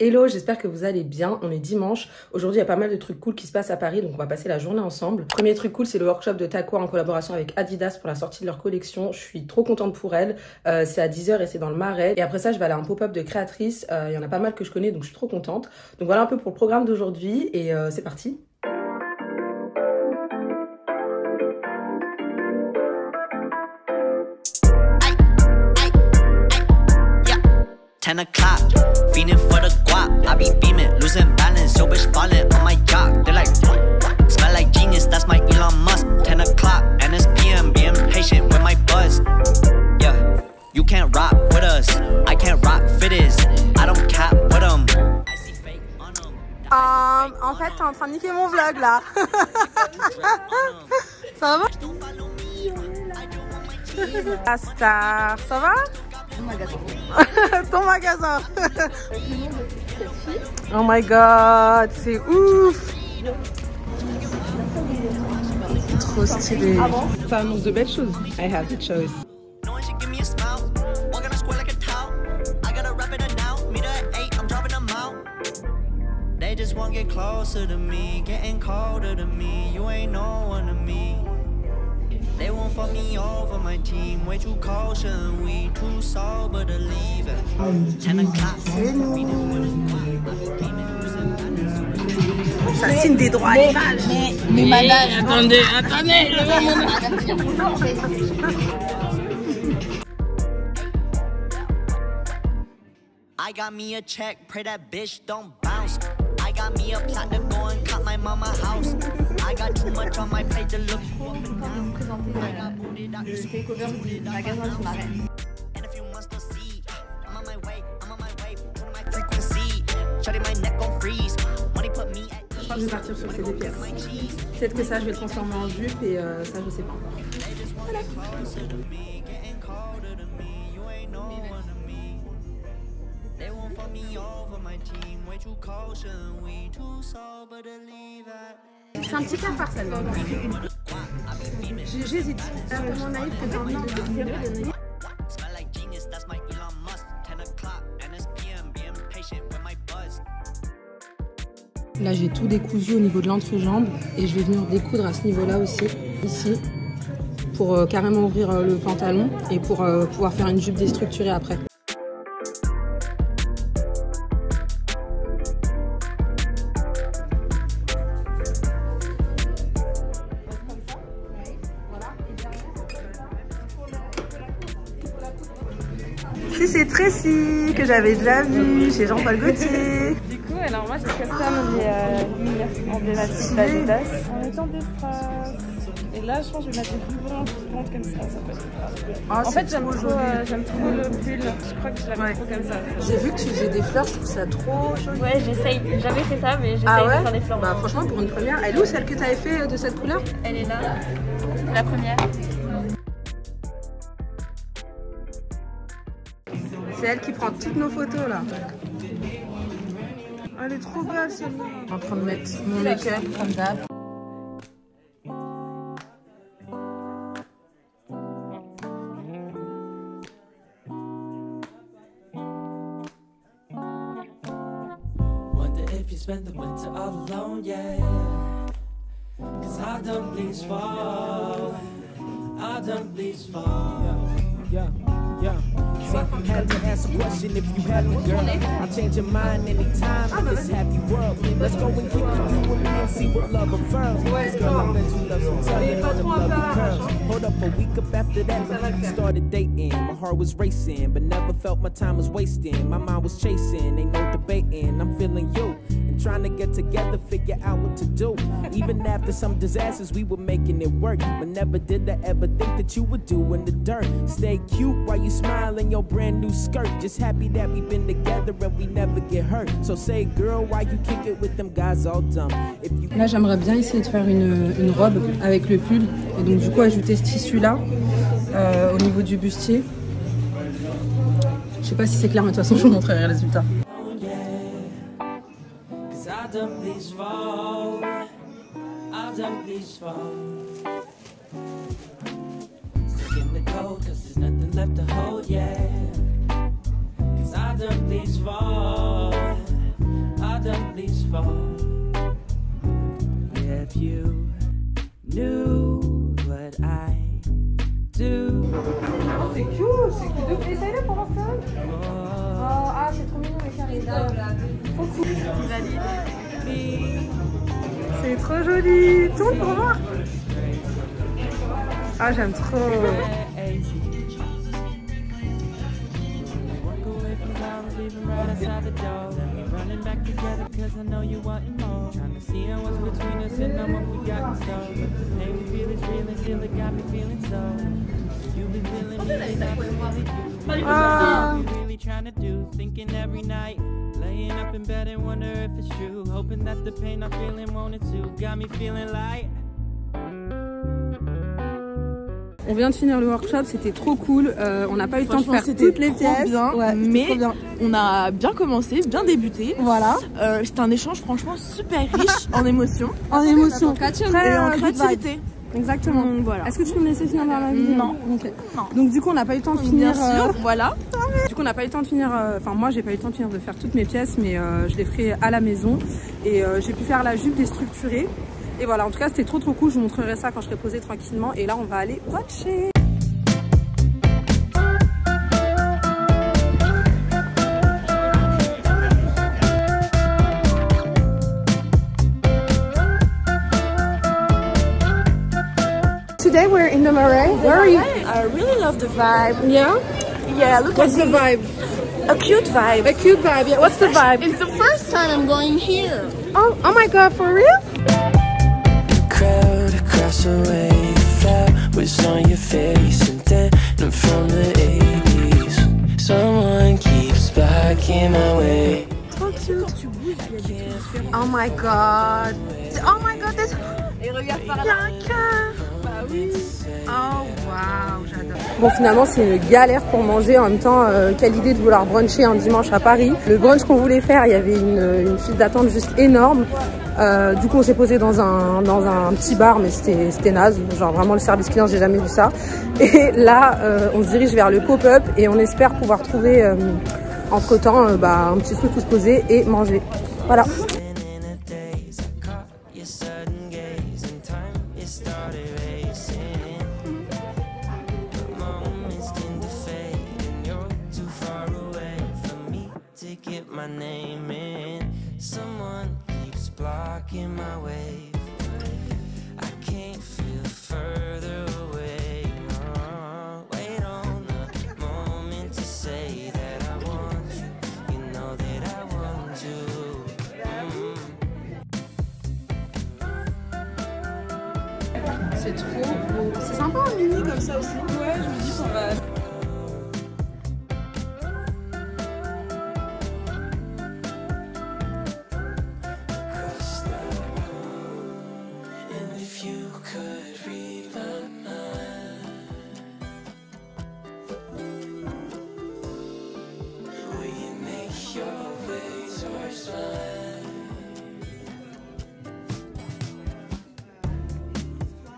Hello, j'espère que vous allez bien. On est dimanche. Aujourd'hui, il y a pas mal de trucs cool qui se passent à Paris, donc on va passer la journée ensemble. Premier truc cool, c'est le workshop de Takwa en collaboration avec Adidas pour la sortie de leur collection. Je suis trop contente pour elle. C'est à 10 h et c'est dans le Marais. Et après ça, je vais aller à un pop-up de créatrices. Il y en a pas mal que je connais, donc je suis trop contente. Donc voilà un peu pour le programme d'aujourd'hui et c'est parti. Feeling for the guap, I be beaming, losing balance, yo bitch falling on my yacht. They're like, smell like genius, that's my Elon Musk. 10 o'clock, and it's PM, be impatient with my buzz. Yeah, you can't rock with us, I can't rock fitters, I don't cap with them. En fait, t'es en train de niquer mon vlog là. Ça va? La star, ça va? Ton magasin. Ton magasin. Oh my god, c'est ouf. Trop stylé. Ça annonce de belles choses. I have the choice. They just won't get closer to me, getting colder to me. You ain't no one to me. They won't fuck me over my team. Way too cautious, we too sober to leave it. 10 o'clock. Ça signe des droits à l'image. Mais madame, attendez. I got me a check, pray that bitch don't bounce. I got me a plot to go and cut my mama house. I got too much on my plate to look. I got booted out. magasin du Marais. And if you must see, I'm on my way, to my frequency. Shutting my neck on freeze. Money put me at ease. Je crois que je vais partir sur ces deux pièces. Peut-être que ça, je vais le transformer en jupe et ça, je sais pas. Voilà. C'est un petit quart par celle-là. J'hésite. Tellement naïf que j'ai envie de décider. Là, j'ai tout décousu au niveau de l'entrejambe et je vais venir découdre à ce niveau-là aussi, ici, pour carrément ouvrir le pantalon et pour pouvoir faire une jupe déstructurée après. Si c'est Tracy que j'avais déjà vu chez Jean-Paul Gaultier. Du coup, alors moi j'ai custom les emblématiques d'Adidas en étant des strass. Et là, je pense que je vais mettre une plus grande comme ça. En fait, j'aime trop le pull. Je crois que je l'aime trop comme ça. J'ai vu que tu faisais des fleurs, je trouve ça trop joli. Ouais, j'essaye. J'ai jamais fait ça, mais j'essaye de faire des fleurs. Bah, franchement, pour une première, elle est où celle que tu avais fait de cette couleur? Elle est là, la première. C'est elle qui prend toutes nos photos là. Elle est trop belle celle-là. Je suis en train de mettre mon make-up comme d'hab. Wonder if you spend the winter all alone, yeah. 'Cause I don't please fall. I don't please fall. Yeah. Had to ask a question if you had me, girl. I'll change your mind anytime in this happy world. Let's go and kick it, you and me, and see what love affirms. Cause girl, I bet you love some tugging on them lovely curls. Hold up, a week up after that, we started dating. My heart was racing, but never felt my time was wasting. My mind was chasing, ain't no debating. I'm feeling you, and trying to get together, figure out what to do. Even after some disasters, we were making it work. But never did I ever think that you would do in the dirt. Stay cute while you smile in your brand new skirt. Just happy that we've been together and we never get hurt. So say girl, why you kick it with them guys all dumb? Là, j'aimerais bien essayer de faire une robe avec le pull. Et donc du coup, ajouter ce tissu là au niveau du bustier. Je sais pas si c'est clair, mais de toute façon, je vous montrerai le résultat. Trop cool. C'est trop joli. Tourne pour voir. Ah, j'aime trop. Laying up in bed and wonder if it's true. Hoping that the pain I'm feeling won't it too. Got me feeling light. On vient de finir le workshop, c'était trop cool. On n'a pas eu le temps de faire toutes les pièces, bien, mais on a bien commencé, bien débuté. Voilà. C'était un échange franchement super riche en émotions. En émotions, Et en créativité. Exactement. Donc, voilà. Est-ce que tu peux me laisser finir dans la vidéo? Non. Okay. Non. Donc du coup on n'a pas eu le temps de finir. Bien sûr, voilà. Du coup on n'a pas eu le temps de finir. Enfin moi j'ai pas eu le temps de finir de faire toutes mes pièces, mais je les ferai à la maison. Et j'ai pu faire la jupe déstructurée. Et voilà, en tout cas c'était trop cool. Je vous montrerai ça quand je serai posée tranquillement. Et là on va aller watcher. Today we're in the Marais. Where are you? I really love the vibe. Yeah? Yeah, look What's at the vibe? A cute vibe. A cute vibe, yeah. What's the vibe? It's the first time I'm going here. Oh my god, for real? Crowd across the way, flat was on your face, and then from the 80s. Someone keeps blocking my way. Trop cute. Oh my god. Oh my god, there's... Et regarde par Il y là. a un cœur. Bah oui. Oh waouh, j'adore. Bon finalement c'est une galère pour manger. En même temps, quelle idée de vouloir bruncher un dimanche à Paris. Le brunch qu'on voulait faire, il y avait une file d'attente juste énorme. Du coup on s'est posé dans un petit bar, mais c'était naze. Genre vraiment le service client, j'ai jamais vu ça. Et là on se dirige vers le pop-up et on espère pouvoir trouver entre temps un petit truc où se poser et manger. Voilà. My name in someone keeps blocking my way. I can't feel further away. Oh, wait on a moment to say that I want you. You know that I want you. C'est trop beau. C'est sympa en mini comme ça aussi. Ouais, je me dis qu'on va...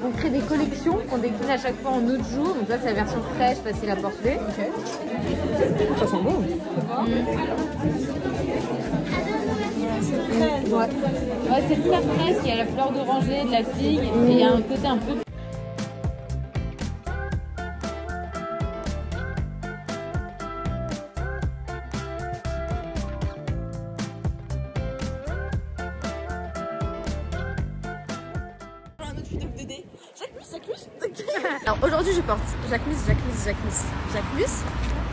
On crée des collections qu'on décline à chaque fois en autre jour. Donc là, c'est la version fraîche, facile à porter. Ok. Ça sent bon. Ouais, c'est très frais, il y a la fleur d'oranger, de la figue, et il y a un côté un peu... Alors aujourd'hui je porte Jacquemus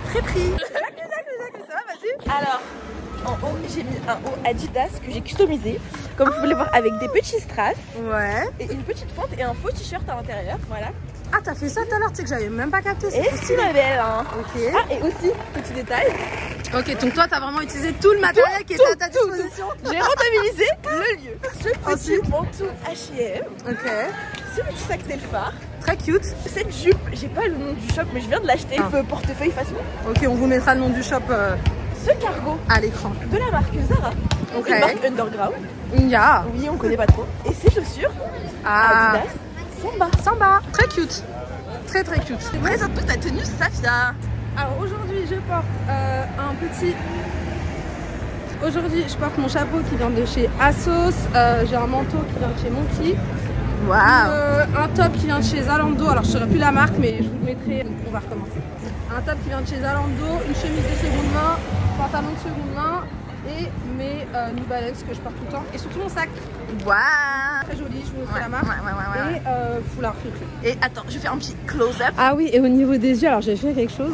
Crêperie. Ça va, vas-y. Alors, en haut, j'ai mis un haut Adidas que j'ai customisé, comme vous pouvez le voir, avec des petits strass. Ouais. Et une petite fente et un faux t-shirt à l'intérieur, voilà. Ah t'as fait ça tout à l'heure, tu sais que j'avais même pas capté ça. Et si ma belle, hein. Ok. Ah, et aussi, petit détail, Ok, donc toi t'as vraiment utilisé tout le matériel qui était à ta disposition. j'ai rentabilisé le lieu. Ce petit manteau H&M, Ok. ce petit sac Telfar, Très cute. cette jupe, j'ai pas le nom du shop mais je viens de l'acheter, Ah. portefeuille façon. Ok, on vous mettra le nom du shop Ce cargo à l'écran. de la marque Zara, Ok. une marque underground, Ya. oui on connaît pas trop. Et ces chaussures, Ah. Adidas, Samba. Samba. Très cute. Très cute. Présente-nous ta tenue Safia. Alors aujourd'hui je porte un petit... Aujourd'hui je porte mon chapeau qui vient de chez Asos. J'ai un manteau qui vient de chez Monkey. Waouh. Un top qui vient de chez Zalando. Alors je ne saurais plus la marque mais je vous le mettrai. Donc on va recommencer. Un top qui vient de chez Zalando, une chemise de seconde main, pantalon de seconde main et mes New Balance que je porte tout le temps et surtout mon sac. Waouh, très joli, je vous montre la marque. Et foulard fri. Et attends, je vais faire un petit close-up. Ah oui, et au niveau des yeux, alors j'ai fait quelque chose.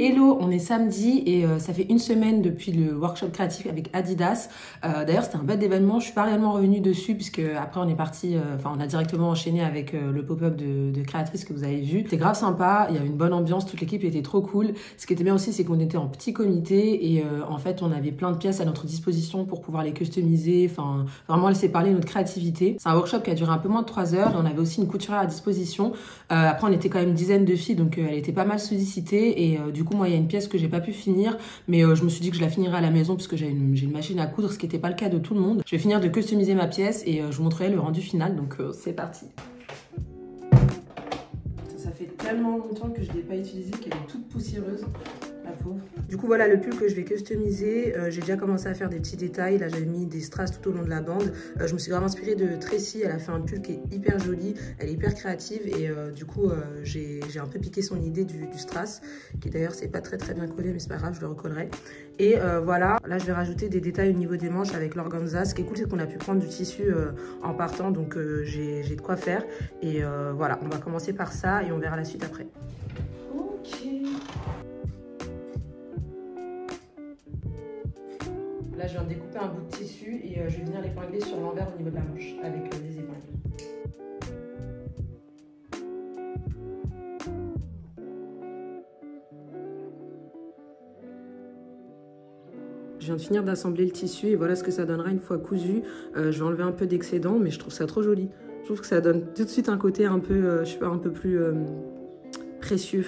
Hello, on est samedi et ça fait une semaine depuis le workshop créatif avec Adidas. D'ailleurs, c'était un bête d'événement. Je suis pas réellement revenue dessus puisque après on est parti, on a directement enchaîné avec le pop-up de créatrice que vous avez vu. C'était grave sympa, il y avait une bonne ambiance, toute l'équipe était trop cool. Ce qui était bien aussi, c'est qu'on était en petit comité et en fait, on avait plein de pièces à notre disposition pour pouvoir les customiser. Enfin, vraiment laisser parler notre créativité. C'est un workshop qui a duré un peu moins de 3 heures et on avait aussi une couturière à disposition. Après, on était quand même une dizaine de filles, donc elle était pas mal sollicitée et du coup, moi, il y a une pièce que j'ai pas pu finir, mais je me suis dit que je la finirai à la maison parce que j'ai une machine à coudre, ce qui n'était pas le cas de tout le monde. Je vais finir de customiser ma pièce et je vous montrerai le rendu final, donc c'est parti. Ça fait tellement longtemps que je ne l'ai pas utilisée qu'elle est toute poussiéreuse. Du coup voilà le pull que je vais customiser. J'ai déjà commencé à faire des petits détails. Là j'avais mis des strass tout au long de la bande. Je me suis vraiment inspirée de Tracy. Elle a fait un pull qui est hyper joli. Elle est hyper créative et du coup j'ai un peu piqué son idée du strass, qui d'ailleurs c'est pas très bien collé, mais c'est pas grave, je le recollerai. Et voilà, là je vais rajouter des détails au niveau des manches avec l'organza. Ce qui est cool, c'est qu'on a pu prendre du tissu en partant, donc j'ai de quoi faire. Et voilà, on va commencer par ça et on verra la suite après. Ok. Là, je viens de découper un bout de tissu et je vais venir l'épingler sur l'envers au niveau de la manche avec des épingles. Je viens de finir d'assembler le tissu et voilà ce que ça donnera une fois cousu. Je vais enlever un peu d'excédent, mais je trouve ça trop joli. Je trouve que ça donne tout de suite un côté un peu, je sais pas, un peu plus précieux.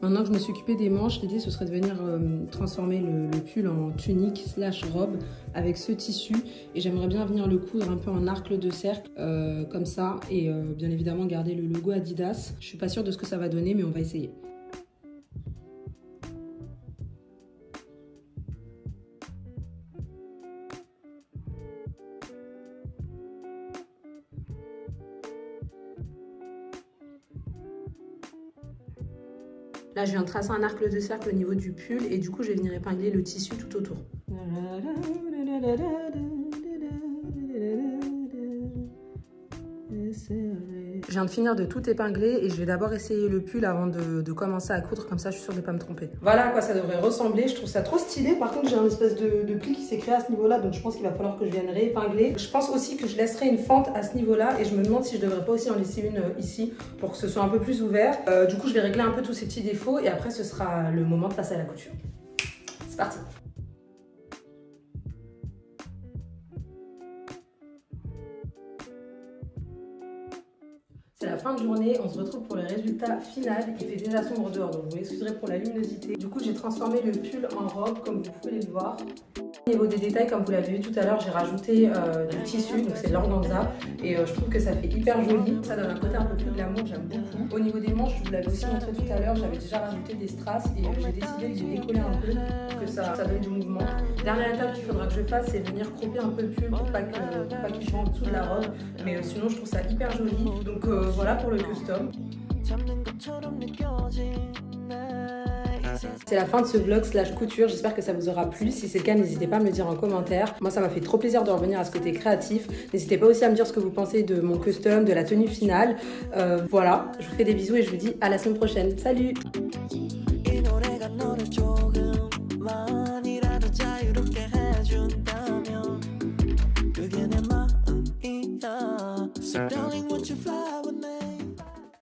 Maintenant que je me suis occupée des manches, l'idée ce serait de venir transformer le pull en tunique / robe avec ce tissu. Et j'aimerais bien venir le coudre un peu en arc de cercle, comme ça. Et bien évidemment garder le logo Adidas. Je suis pas sûre de ce que ça va donner, mais on va essayer. Là, je viens de tracer un arc de cercle au niveau du pull et du coup, je vais venir épingler le tissu tout autour. Je viens de finir de tout épingler et je vais d'abord essayer le pull avant de commencer à coudre, comme ça je suis sûre de ne pas me tromper. Voilà à quoi ça devrait ressembler, je trouve ça trop stylé. Par contre j'ai un espèce de pli qui s'est créé à ce niveau là, donc je pense qu'il va falloir que je vienne réépingler. Je pense aussi que je laisserai une fente à ce niveau là et je me demande si je devrais pas aussi en laisser une ici pour que ce soit un peu plus ouvert. Du coup je vais régler un peu tous ces petits défauts et après ce sera le moment de passer à la couture. C'est parti. C'est la fin de journée, on se retrouve pour le résultat final. Il fait déjà sombre dehors, donc vous m'excuserez pour la luminosité. Du coup, j'ai transformé le pull en robe, comme vous pouvez le voir. Au niveau des détails, comme vous l'avez vu tout à l'heure, j'ai rajouté du tissu, donc c'est de l'organza. Et je trouve que ça fait hyper joli. Ça donne un côté un peu plus glamour, j'aime beaucoup. Au niveau des manches, je vous l'avais aussi montré tout à l'heure, j'avais déjà rajouté des strass et j'ai décidé de les décoller un peu pour que ça donne du mouvement. Dernière étape qu'il faudra que je fasse, c'est venir couper un peu le pull pour pas qu'il soit en dessous de la robe. Mais sinon, je trouve ça hyper joli. Donc voilà pour le custom. C'est la fin de ce vlog / couture, j'espère que ça vous aura plu. Si c'est le cas, n'hésitez pas à me le dire en commentaire. Moi, ça m'a fait trop plaisir de revenir à ce côté créatif. N'hésitez pas aussi à me dire ce que vous pensez de mon custom, de la tenue finale. Voilà, je vous fais des bisous et je vous dis à la semaine prochaine. Salut! So darling, won't you fly